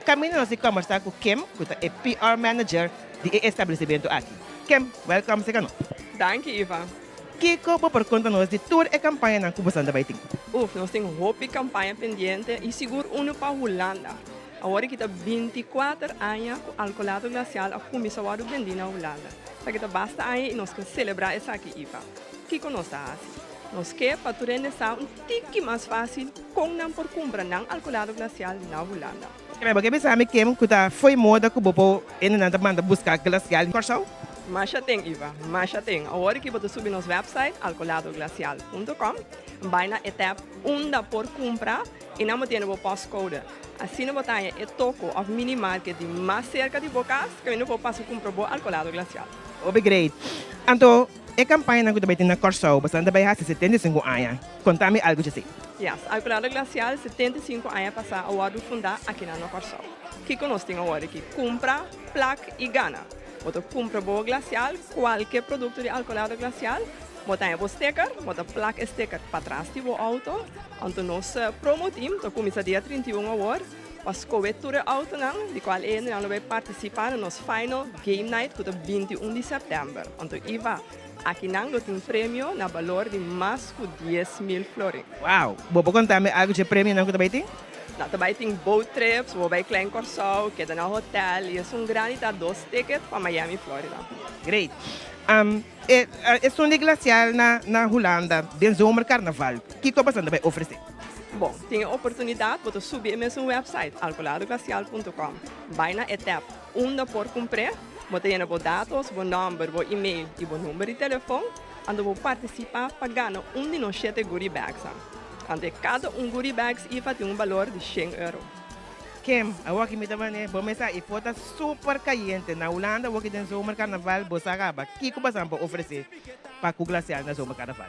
Caminho nós conversar com Kim, que é PR Manager do estabelecimento aqui. Kim, welcome se cano. Dank je, Iva. Que como por conta nós de tour e campanha na Cuba Santa Baiting. Nós temos roupa campanha pendente e seguro uno para Holanda. Agora que está 24 anos com alcoolado glacial, a comissão a vender na Holanda. Então que basta aí e nós queremos celebrar essa aqui, Iva. Que conosco assim? Nós queremos para turnar tique mais fácil com não por comprar não alcoolado glacial na Holanda. Porque pensava que foi moda que o povo ainda manda buscar glacial em Corsal? Mas já tem, Iva, mas já tem. Agora que você subir nosso website, alcooladoglacial.com, vai na etapa 1 por comprar e não tem o postcode. Assim não botar é toco ou mini market mais cerca de vocas que não vou passar comprar o alcoolado glacial. Obrigado. Então, a campanha que também na Corsal, bastante bem há 75 anos. Conta-me algo de assim. Yes, alcoolado glacial 75 anos passar a hora de fundar aqui na Corsal. Que nós temos agora aqui? Compra, placa e gana. Você compra o glacial, qualquer produto de alcoolado glacial, botar o sticker, botar placa sticker para trás do auto. Então, nós promo team, começa dia 31 horas, para cobertura auto, de qual nós vai participar no nosso final game night, que é 21 de setembro. Então, Iva, aqui nós temos prêmio na valor de mais de 10.000 florins. Uau! Vou contar-me algo de prêmio que também tem? Também tem boat trips, vou vai Klein Corsal, que é no hotel, e é grande, dá 2 tickets para Miami, Florida. Great. É um glacial na Holanda, de Zomercarnaval. O que você vai oferecer? Bom, tem a oportunidade de subir mesmo website, alcooladoglacial.com. Vai na etapa 1 por comprar, você tem os dados, o número, o e-mail e o número de telefone, e você participar pagando de nos 7 goodie bags. Ante cada goodie bags tem um valor de 100 euros. Kim, eu aqui me também, vou começar e foto super caliente na Holanda, eu aqui no Zomercarnaval, vou saber o que você vai oferecer para o glacial na Zomercarnaval.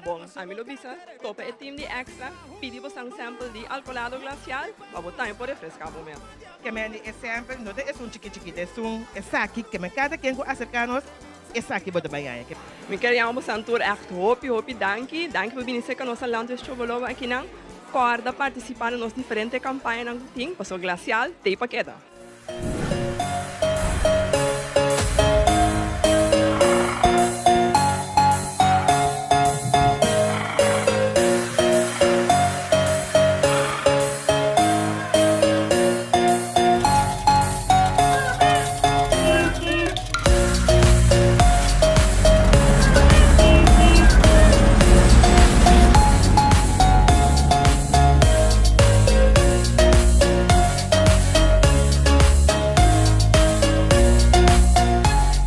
Bom, a mim lo bisa, topa é time de extra, pedi você sample de alcoolado glacial, para botar em por refrescar o momento. Que me exemplo, não é chiquito, é saque que me cada quem acerca-nos, é saque bota bem aí. Me queríamos santur echt hopi danke por vir ser com nossa landeschovolova aqui não, corda participar nos diferentes campanhas não tem, passou glacial, tem paqueta.